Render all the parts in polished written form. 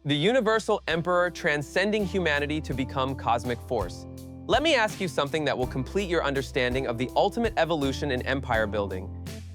The universal emperor transcending humanity to become cosmic force. Let me ask you something that will complete your understanding of the ultimate evolution in empire building.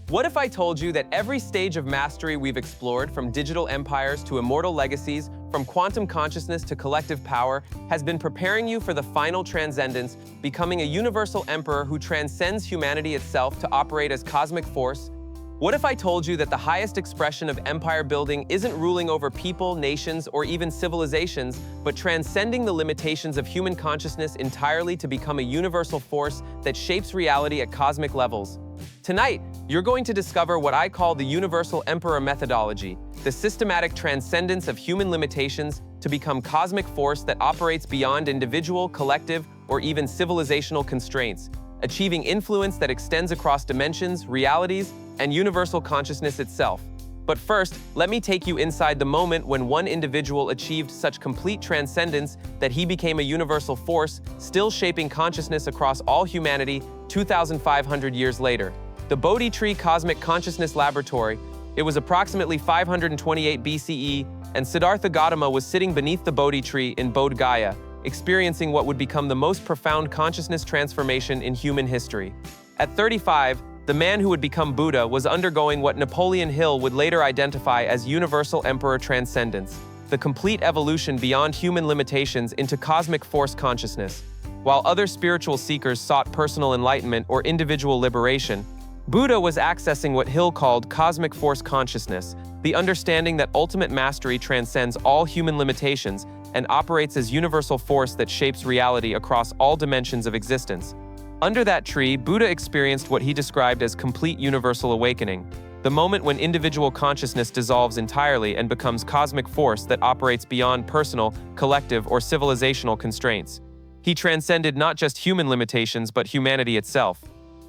What if I told you that every stage of mastery we've explored, from digital empires to immortal legacies, from quantum consciousness to collective power, has been preparing you for the final transcendence, becoming a universal emperor who transcends humanity itself to operate as cosmic force? What if I told you that the highest expression of empire building isn't ruling over people, nations, or even civilizations, but transcending the limitations of human consciousness entirely to become a universal force that shapes reality at cosmic levels? Tonight, you're going to discover what I call the Universal Emperor methodology, the systematic transcendence of human limitations to become cosmic force that operates beyond individual, collective, or even civilizational constraints, achieving influence that extends across dimensions, realities, and universal consciousness itself. But first, let me take you inside the moment when one individual achieved such complete transcendence that he became a universal force, still shaping consciousness across all humanity 2,500 years later. The Bodhi Tree Cosmic Consciousness Laboratory. It was approximately 528 BCE, and Siddhartha Gautama was sitting beneath the Bodhi tree in Bodh Gaya, experiencing what would become the most profound consciousness transformation in human history. At 35, the man who would become Buddha was undergoing what Napoleon Hill would later identify as universal emperor transcendence, the complete evolution beyond human limitations into cosmic force consciousness. While other spiritual seekers sought personal enlightenment or individual liberation, Buddha was accessing what Hill called cosmic force consciousness, the understanding that ultimate mastery transcends all human limitations and operates as universal force that shapes reality across all dimensions of existence. Under that tree, Buddha experienced what he described as complete universal awakening, the moment when individual consciousness dissolves entirely and becomes cosmic force that operates beyond personal, collective, or civilizational constraints. He transcended not just human limitations, but humanity itself.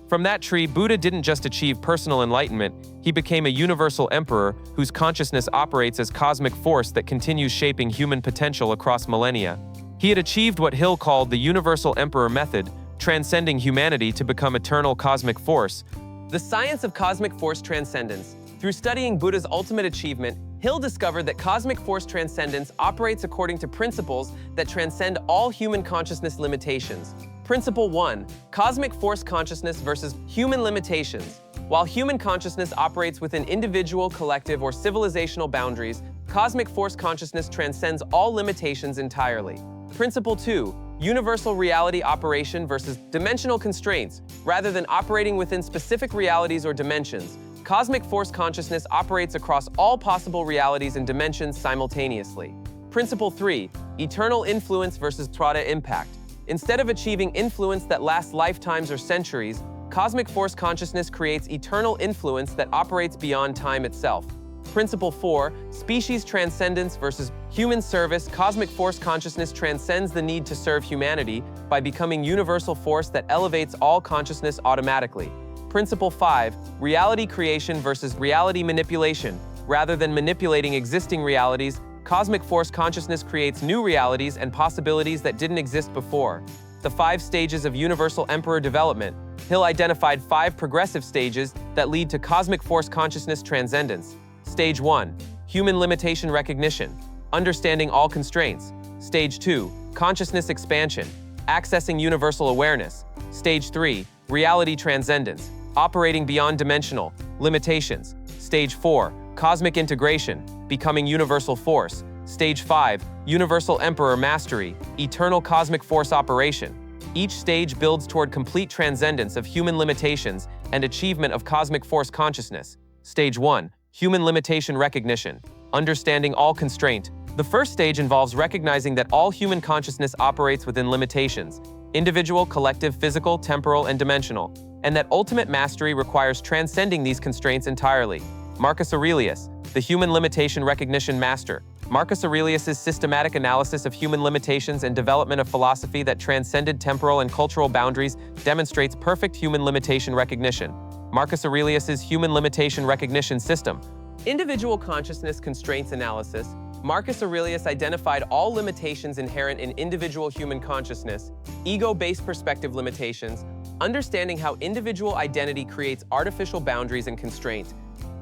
From that tree, Buddha didn't just achieve personal enlightenment, he became a universal emperor whose consciousness operates as cosmic force that continues shaping human potential across millennia. He had achieved what Hill called the universal emperor method, transcending humanity to become eternal cosmic force. The science of cosmic force transcendence. Through studying Buddha's ultimate achievement, Hill discovered that cosmic force transcendence operates according to principles that transcend all human consciousness limitations. Principle 1. Cosmic force consciousness versus human limitations. While human consciousness operates within individual, collective, or civilizational boundaries, cosmic force consciousness transcends all limitations entirely. Principle 2. Universal reality operation versus dimensional constraints. Rather than operating within specific realities or dimensions, cosmic force consciousness operates across all possible realities and dimensions simultaneously. Principle 3. Eternal influence versus prada impact. Instead of achieving influence that lasts lifetimes or centuries, cosmic force consciousness creates eternal influence that operates beyond time itself. Principle 4. Species transcendence versus human service. Cosmic force consciousness transcends the need to serve humanity by becoming universal force that elevates all consciousness automatically. Principle 5. Reality creation versus reality manipulation. Rather than manipulating existing realities, cosmic force consciousness creates new realities and possibilities that didn't exist before. The 5 stages of universal emperor development. Hill identified 5 progressive stages that lead to cosmic force consciousness transcendence. Stage 1. Human limitation recognition. Understanding all constraints. Stage 2. Consciousness expansion. Accessing universal awareness. Stage 3. Reality transcendence. Operating beyond dimensional limitations. Stage 4. Cosmic integration. Becoming universal force. Stage 5. Universal emperor mastery. Eternal cosmic force operation. Each stage builds toward complete transcendence of human limitations and achievement of cosmic force consciousness. Stage 1. Human limitation recognition. Understanding all constraint. The first stage involves recognizing that all human consciousness operates within limitations, individual, collective, physical, temporal, and dimensional, and that ultimate mastery requires transcending these constraints entirely. Marcus Aurelius, the human limitation recognition master. Marcus Aurelius's systematic analysis of human limitations and development of philosophy that transcended temporal and cultural boundaries demonstrates perfect human limitation recognition. Marcus Aurelius's human limitation recognition system. Individual consciousness constraints analysis. Marcus Aurelius identified all limitations inherent in individual human consciousness, ego-based perspective limitations, understanding how individual identity creates artificial boundaries and constraint,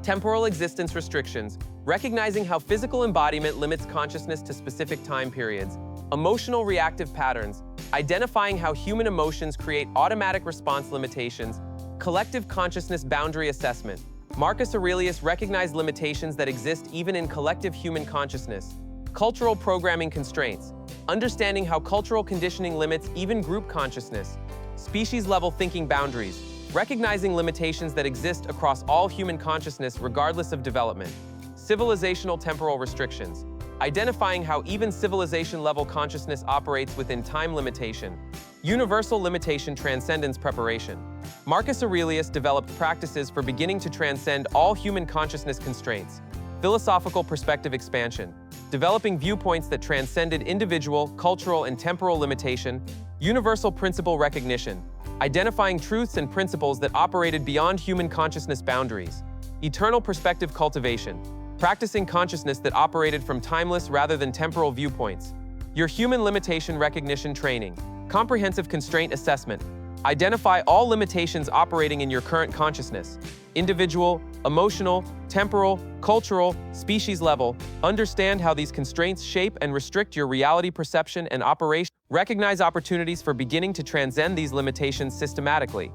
temporal existence restrictions, recognizing how physical embodiment limits consciousness to specific time periods. Emotional reactive patterns, identifying how human emotions create automatic response limitations. Collective consciousness boundary assessment. Marcus Aurelius recognized limitations that exist even in collective human consciousness. Cultural programming constraints, understanding how cultural conditioning limits even group consciousness. Species-level thinking boundaries, recognizing limitations that exist across all human consciousness regardless of development. Civilizational temporal restrictions, identifying how even civilization-level consciousness operates within time limitation. Universal limitation transcendence preparation. Marcus Aurelius developed practices for beginning to transcend all human consciousness constraints. Philosophical perspective expansion, developing viewpoints that transcended individual, cultural, and temporal limitation. Universal principle recognition, identifying truths and principles that operated beyond human consciousness boundaries. Eternal perspective cultivation, practicing consciousness that operated from timeless rather than temporal viewpoints. Your human limitation recognition training, comprehensive constraint assessment, identify all limitations operating in your current consciousness. Individual, emotional, temporal, cultural, species level. Understand how these constraints shape and restrict your reality perception and operation. Recognize opportunities for beginning to transcend these limitations systematically.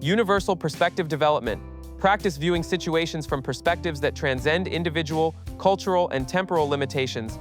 Universal perspective development. Practice viewing situations from perspectives that transcend individual, cultural, and temporal limitations.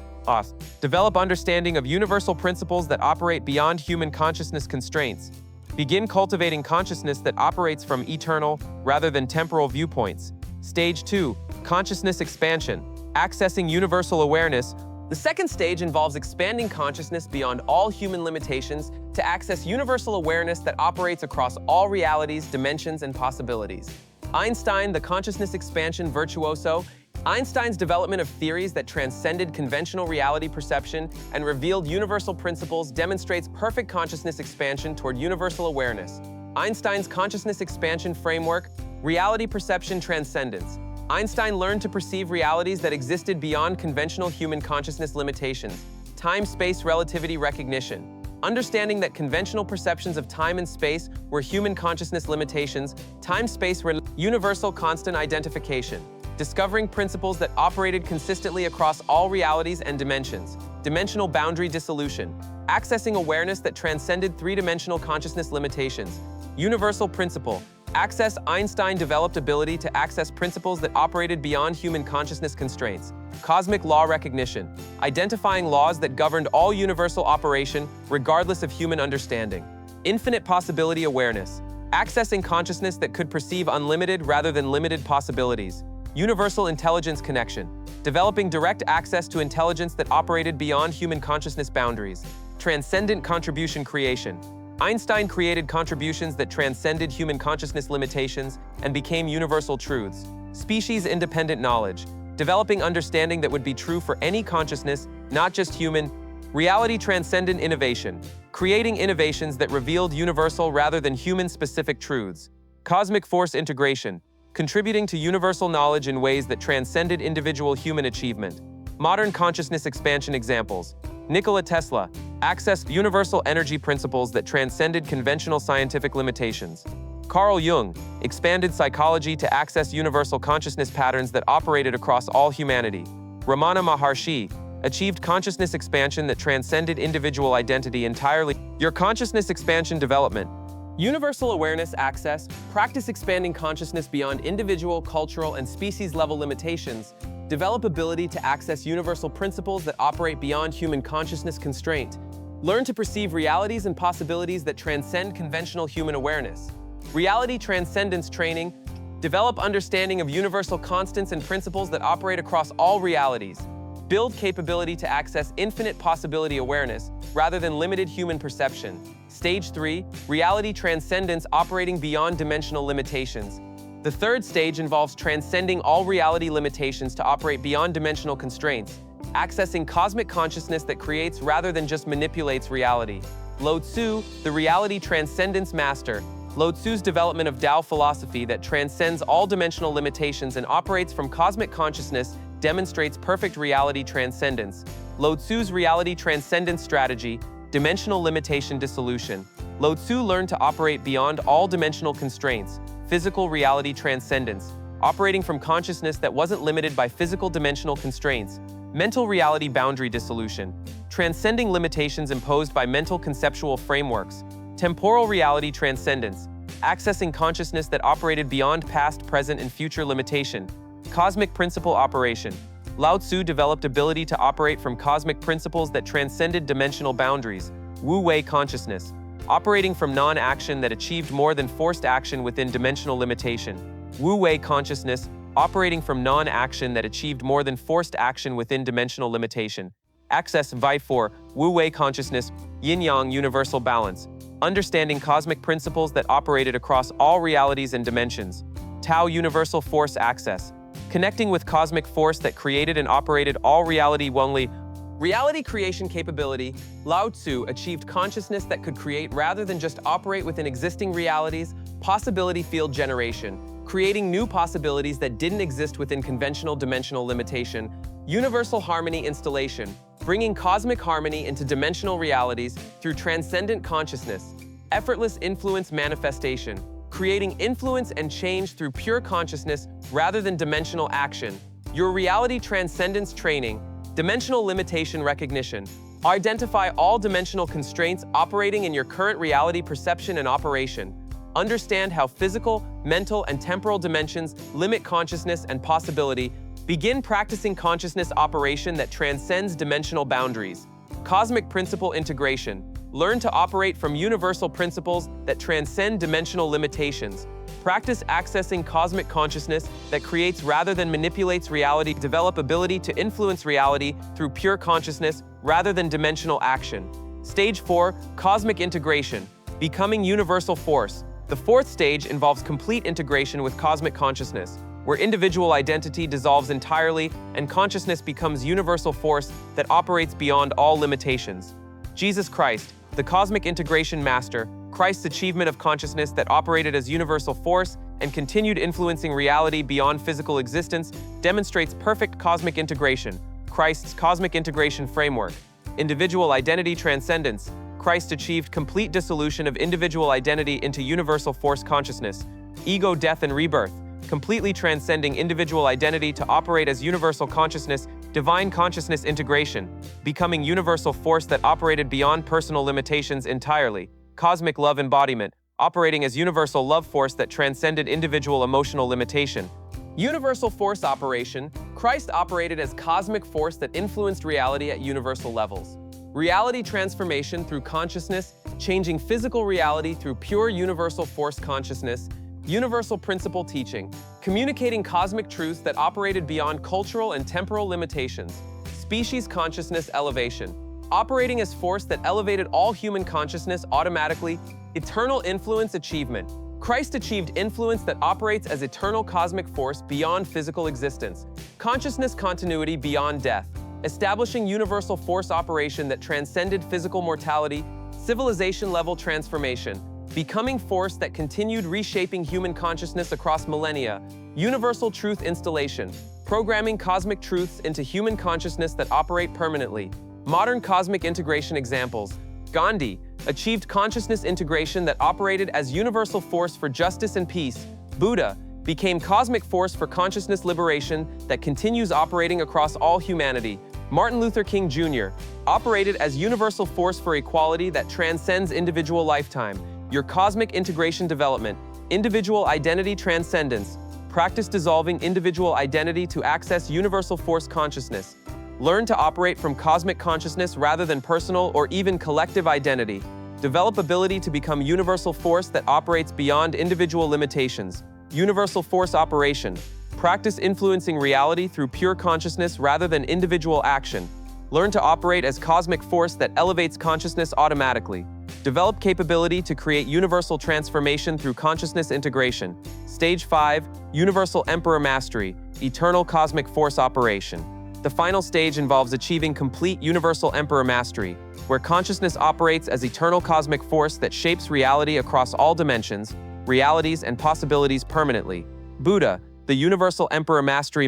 Develop understanding of universal principles that operate beyond human consciousness constraints. Begin cultivating consciousness that operates from eternal rather than temporal viewpoints. Stage 2, consciousness expansion, accessing universal awareness. The second stage involves expanding consciousness beyond all human limitations to access universal awareness that operates across all realities, dimensions, and possibilities. Einstein, the consciousness expansion virtuoso. Einstein's development of theories that transcended conventional reality perception and revealed universal principles demonstrates perfect consciousness expansion toward universal awareness. Einstein's consciousness expansion framework, reality perception transcendence. Einstein learned to perceive realities that existed beyond conventional human consciousness limitations. Time-space relativity recognition. Understanding that conventional perceptions of time and space were human consciousness limitations. Time-space universal constant identification. Discovering principles that operated consistently across all realities and dimensions. Dimensional boundary dissolution. Accessing awareness that transcended three-dimensional consciousness limitations. Universal principle. Access Einstein developed ability to access principles that operated beyond human consciousness constraints. Cosmic law recognition. Identifying laws that governed all universal operation regardless of human understanding. Infinite possibility awareness. Accessing consciousness that could perceive unlimited rather than limited possibilities. Universal intelligence connection. Developing direct access to intelligence that operated beyond human consciousness boundaries. Transcendent contribution creation. Einstein created contributions that transcended human consciousness limitations and became universal truths. Species-independent knowledge. Developing understanding that would be true for any consciousness, not just human. Reality-transcendent innovation. Creating innovations that revealed universal rather than human-specific truths. Cosmic force integration. Contributing to universal knowledge in ways that transcended individual human achievement. Modern consciousness expansion examples. Nikola Tesla, accessed universal energy principles that transcended conventional scientific limitations. Carl Jung, expanded psychology to access universal consciousness patterns that operated across all humanity. Ramana Maharshi, achieved consciousness expansion that transcended individual identity entirely. Your consciousness expansion development. Universal awareness access, practice expanding consciousness beyond individual, cultural, and species-level limitations. Develop ability to access universal principles that operate beyond human consciousness constraint. Learn to perceive realities and possibilities that transcend conventional human awareness. Reality transcendence training. Develop understanding of universal constants and principles that operate across all realities. Build capability to access infinite possibility awareness rather than limited human perception. Stage 3, reality transcendence operating beyond dimensional limitations. The third stage involves transcending all reality limitations to operate beyond dimensional constraints, accessing cosmic consciousness that creates rather than just manipulates reality. Lao Tzu, the reality transcendence master. Lao Tzu's development of Tao philosophy that transcends all dimensional limitations and operates from cosmic consciousness demonstrates perfect reality transcendence. Lao Tzu's reality transcendence strategy, dimensional limitation dissolution. Lao Tzu learned to operate beyond all dimensional constraints, physical reality transcendence, operating from consciousness that wasn't limited by physical dimensional constraints. Mental reality boundary dissolution, transcending limitations imposed by mental conceptual frameworks. Temporal reality transcendence, accessing consciousness that operated beyond past, present, and future limitation. Cosmic principle operation. Lao Tzu developed ability to operate from cosmic principles that transcended dimensional boundaries. Wu Wei consciousness, operating from non-action that achieved more than forced action within dimensional limitation. Wu Wei consciousness, operating from non-action that achieved more than forced action within dimensional limitation. Access Vai 4, Wu Wei consciousness, yin-yang universal balance, understanding cosmic principles that operated across all realities and dimensions. Tao universal force access, connecting with cosmic force that created and operated all reality only. Reality creation capability, Lao Tzu achieved consciousness that could create rather than just operate within existing realities. Possibility field generation, creating new possibilities that didn't exist within conventional dimensional limitation. Universal harmony installation, bringing cosmic harmony into dimensional realities through transcendent consciousness. Effortless influence manifestation, creating influence and change through pure consciousness rather than dimensional action. Your reality transcendence training, dimensional limitation recognition. Identify all dimensional constraints operating in your current reality perception and operation. Understand how physical, mental, and temporal dimensions limit consciousness and possibility. Begin practicing consciousness operation that transcends dimensional boundaries. Cosmic principle integration. Learn to operate from universal principles that transcend dimensional limitations. Practice accessing cosmic consciousness that creates rather than manipulates reality. Develop ability to influence reality through pure consciousness rather than dimensional action. Stage 4, cosmic integration. Becoming universal force. The fourth stage involves complete integration with cosmic consciousness, where individual identity dissolves entirely and consciousness becomes universal force that operates beyond all limitations. Jesus Christ, the cosmic integration master, Christ's achievement of consciousness that operated as universal force and continued influencing reality beyond physical existence, demonstrates perfect cosmic integration. Christ's cosmic integration framework. Individual identity transcendence. Christ achieved complete dissolution of individual identity into universal force consciousness. Ego, death, and rebirth. Completely transcending individual identity to operate as universal consciousness. Divine consciousness integration. Becoming universal force that operated beyond personal limitations entirely. Cosmic love embodiment. Operating as universal love force that transcended individual emotional limitation. Universal force operation. Christ operated as cosmic force that influenced reality at universal levels. Reality transformation through consciousness, changing physical reality through pure universal force consciousness. Universal principle teaching, communicating cosmic truths that operated beyond cultural and temporal limitations. Species consciousness elevation, operating as force that elevated all human consciousness automatically. Eternal influence achievement. Christ achieved influence that operates as eternal cosmic force beyond physical existence. Consciousness continuity beyond death, establishing universal force operation that transcended physical mortality. Civilization level transformation, becoming force that continued reshaping human consciousness across millennia. Universal truth installation, programming cosmic truths into human consciousness that operate permanently. Modern cosmic integration examples. Gandhi achieved consciousness integration that operated as universal force for justice and peace. Buddha became cosmic force for consciousness liberation that continues operating across all humanity. Martin Luther King Jr. operated as universal force for equality that transcends individual lifetime. Your cosmic integration development, individual identity transcendence. Practice dissolving individual identity to access universal force consciousness. Learn to operate from cosmic consciousness rather than personal or even collective identity. Develop ability to become universal force that operates beyond individual limitations. Universal force operation. Practice influencing reality through pure consciousness rather than individual action. Learn to operate as cosmic force that elevates consciousness automatically. Develop capability to create universal transformation through consciousness integration. Stage 5, Universal Emperor Mastery, Eternal Cosmic Force Operation. The final stage involves achieving complete Universal Emperor Mastery, where consciousness operates as eternal cosmic force that shapes reality across all dimensions, realities, and possibilities permanently. Buddha, the Universal Emperor Mastery.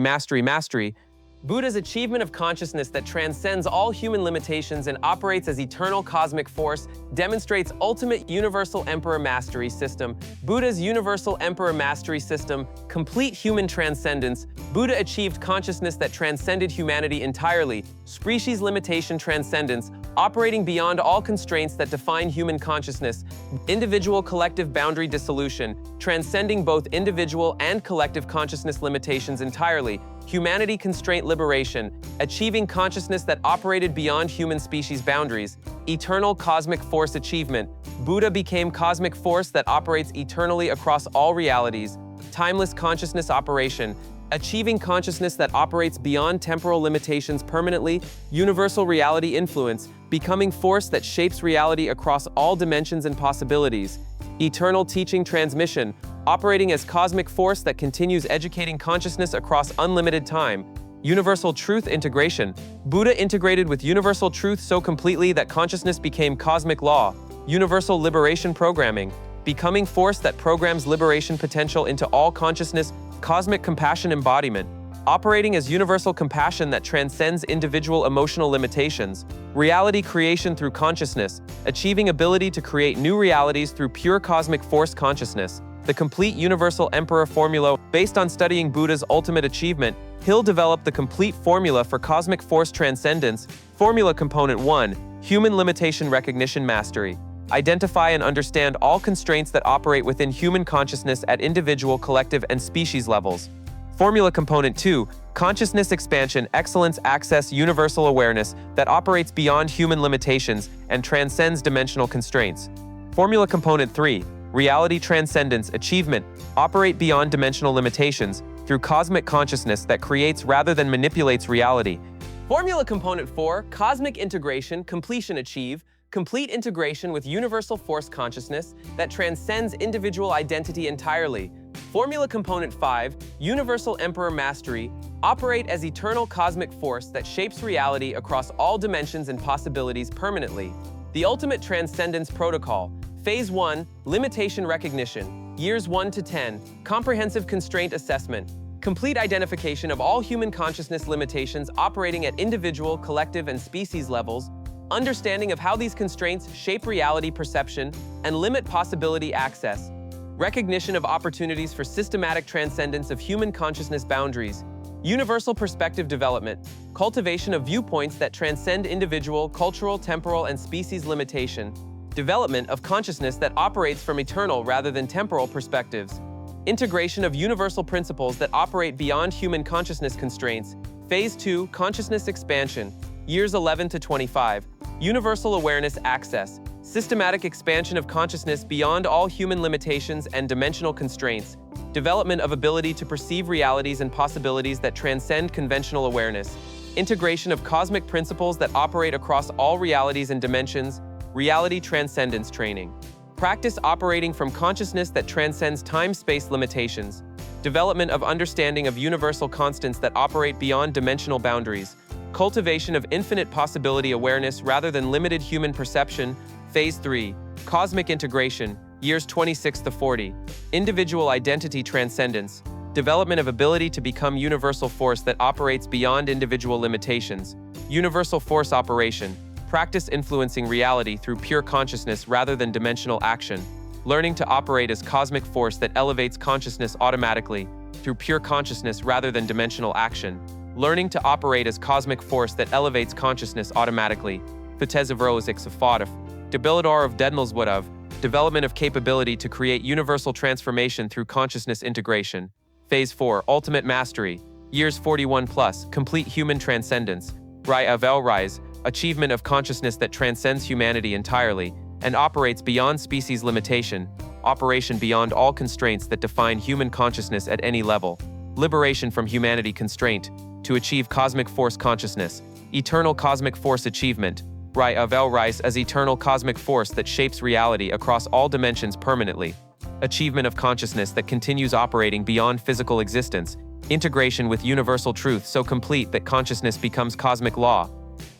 Buddha's achievement of consciousness that transcends all human limitations and operates as eternal cosmic force demonstrates ultimate universal emperor mastery system. Buddha's universal emperor mastery system, complete human transcendence. Buddha achieved consciousness that transcended humanity entirely, species limitation transcendence, operating beyond all constraints that define human consciousness, individual collective boundary dissolution, transcending both individual and collective consciousness limitations entirely, humanity constraint liberation, achieving consciousness that operated beyond human species boundaries, eternal cosmic force achievement. Buddha became cosmic force that operates eternally across all realities, timeless consciousness operation, achieving consciousness that operates beyond temporal limitations permanently, universal reality influence, becoming force that shapes reality across all dimensions and possibilities, eternal teaching transmission, operating as cosmic force that continues educating consciousness across unlimited time, universal truth integration. Buddha integrated with universal truth so completely that consciousness became cosmic law, universal liberation programming, becoming force that programs liberation potential into all consciousness, cosmic compassion embodiment, operating as universal compassion that transcends individual emotional limitations, reality creation through consciousness, achieving ability to create new realities through pure cosmic force consciousness, the complete universal emperor formula. Based on studying Buddha's ultimate achievement, Hill developed the complete formula for cosmic force transcendence. Formula Component 1, Human Limitation Recognition Mastery. Identify and understand all constraints that operate within human consciousness at individual, collective, and species levels. Formula Component 2, Consciousness Expansion Excellence Access Universal Awareness that operates beyond human limitations and transcends dimensional constraints. Formula Component 3, Reality Transcendence Achievement Operate beyond dimensional limitations through cosmic consciousness that creates rather than manipulates reality. Formula Component 4, Cosmic Integration Completion Achieve Complete integration with universal force consciousness that transcends individual identity entirely. Formula Component 5, Universal Emperor Mastery, operate as eternal cosmic force that shapes reality across all dimensions and possibilities permanently. The Ultimate Transcendence Protocol, Phase 1, Limitation Recognition, Years 1 to 10, Comprehensive Constraint Assessment, complete identification of all human consciousness limitations operating at individual, collective, and species levels, understanding of how these constraints shape reality perception and limit possibility access, recognition of opportunities for systematic transcendence of human consciousness boundaries, universal perspective development, cultivation of viewpoints that transcend individual, cultural, temporal, and species limitation, development of consciousness that operates from eternal rather than temporal perspectives, integration of universal principles that operate beyond human consciousness constraints. Phase 2, Consciousness Expansion, Years 11 to 25, Universal Awareness Access, systematic expansion of consciousness beyond all human limitations and dimensional constraints, development of ability to perceive realities and possibilities that transcend conventional awareness, integration of cosmic principles that operate across all realities and dimensions, reality transcendence training, practice operating from consciousness that transcends time-space limitations, development of understanding of universal constants that operate beyond dimensional boundaries, cultivation of infinite possibility awareness rather than limited human perception. Phase 3, Cosmic Integration, Years 26 to 40, Individual Identity Transcendence, development of ability to become universal force that operates beyond individual limitations, universal force operation, practice influencing reality through pure consciousness rather than dimensional action, learning to operate as cosmic force that elevates consciousness automatically through pure consciousness rather than dimensional action, learning to operate as cosmic force that elevates consciousness automatically. Vertezavrozik Safadov, Debilidar of Dedmilswoodov, development of capability to create universal transformation through consciousness integration. Phase 4, Ultimate Mastery, Years 41 plus, Complete Human Transcendence. Rai Avel Rise, achievement of consciousness that transcends humanity entirely and operates beyond species limitation, operation beyond all constraints that define human consciousness at any level, liberation from humanity constraint, to achieve cosmic force consciousness, eternal cosmic force achievement, Rai Avel Rise as eternal cosmic force that shapes reality across all dimensions permanently, achievement of consciousness that continues operating beyond physical existence, integration with universal truth so complete that consciousness becomes cosmic law.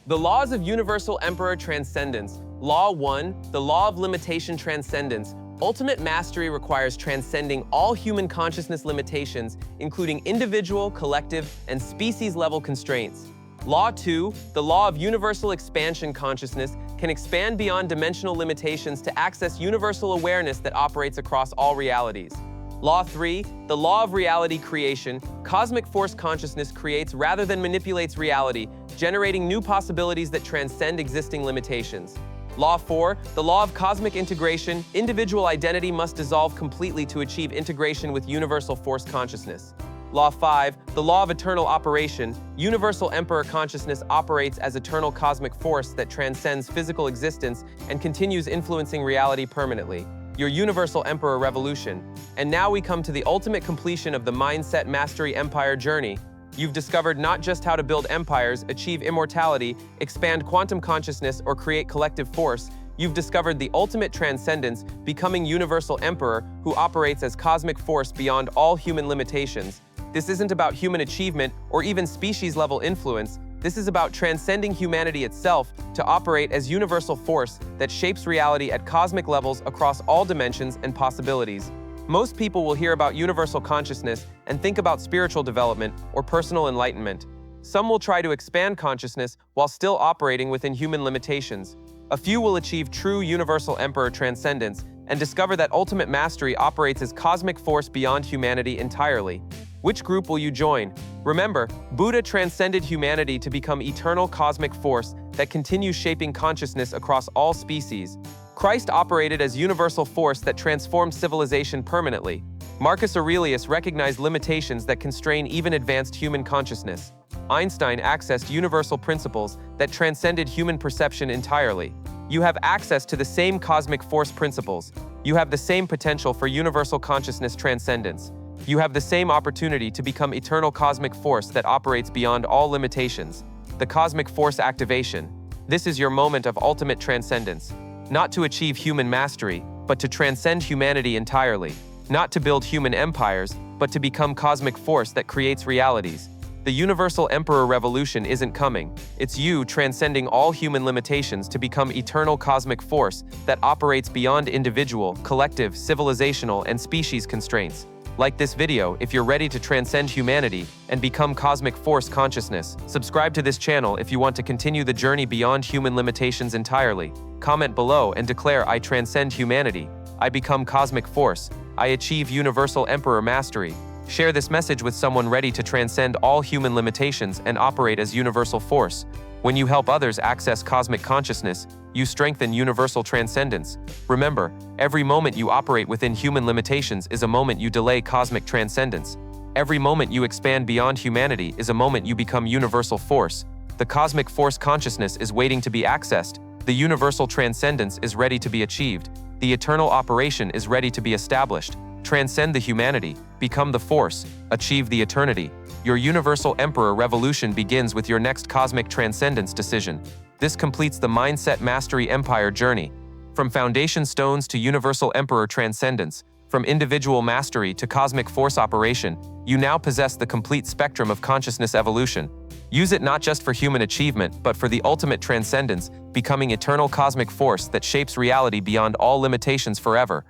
The Laws of Universal Emperor Transcendence. Law 1, the Law of Limitation Transcendence, Ultimate mastery requires transcending all human consciousness limitations, including individual, collective, and species-level constraints. Law 2, the law of universal expansion consciousness, can expand beyond dimensional limitations to access universal awareness that operates across all realities. Law 3, the law of reality creation, cosmic force consciousness creates rather than manipulates reality, generating new possibilities that transcend existing limitations. Law 4, the law of cosmic integration, individual identity must dissolve completely to achieve integration with universal force consciousness. Law 5, the law of eternal operation, universal emperor consciousness operates as eternal cosmic force that transcends physical existence and continues influencing reality permanently. Your universal emperor revolution. And now we come to the ultimate completion of the mindset mastery empire journey. You've discovered not just how to build empires, achieve immortality, expand quantum consciousness, or create collective force. You've discovered the ultimate transcendence, becoming universal emperor who operates as cosmic force beyond all human limitations. This isn't about human achievement or even species-level influence. This is about transcending humanity itself to operate as universal force that shapes reality at cosmic levels across all dimensions and possibilities. Most people will hear about universal consciousness and think about spiritual development or personal enlightenment. Some will try to expand consciousness while still operating within human limitations. A few will achieve true universal emperor transcendence and discover that ultimate mastery operates as cosmic force beyond humanity entirely. Which group will you join? Remember, Buddha transcended humanity to become eternal cosmic force that continues shaping consciousness across all species. Christ operated as universal force that transformed civilization permanently. Marcus Aurelius recognized limitations that constrain even advanced human consciousness. Einstein accessed universal principles that transcended human perception entirely. You have access to the same cosmic force principles. You have the same potential for universal consciousness transcendence. You have the same opportunity to become eternal cosmic force that operates beyond all limitations. The cosmic force activation. This is your moment of ultimate transcendence. Not to achieve human mastery, but to transcend humanity entirely. Not to build human empires, but to become cosmic force that creates realities. The universal emperor revolution isn't coming. It's you transcending all human limitations to become eternal cosmic force that operates beyond individual, collective, civilizational, and species constraints. Like this video if you're ready to transcend humanity and become cosmic force consciousness. Subscribe to this channel if you want to continue the journey beyond human limitations entirely. Comment below and declare I transcend humanity. I become cosmic force. I achieve universal emperor mastery. Share this message with someone ready to transcend all human limitations and operate as universal force. When you help others access cosmic consciousness, you strengthen universal transcendence. Remember, every moment you operate within human limitations is a moment you delay cosmic transcendence. Every moment you expand beyond humanity is a moment you become universal force. The cosmic force consciousness is waiting to be accessed. The universal transcendence is ready to be achieved. The eternal operation is ready to be established. Transcend the humanity, become the force, achieve the eternity. Your universal emperor revolution begins with your next cosmic transcendence decision. This completes the mindset mastery empire journey. From foundation stones to universal emperor transcendence, from individual mastery to cosmic force operation, you now possess the complete spectrum of consciousness evolution. Use it not just for human achievement, but for the ultimate transcendence, becoming eternal cosmic force that shapes reality beyond all limitations forever.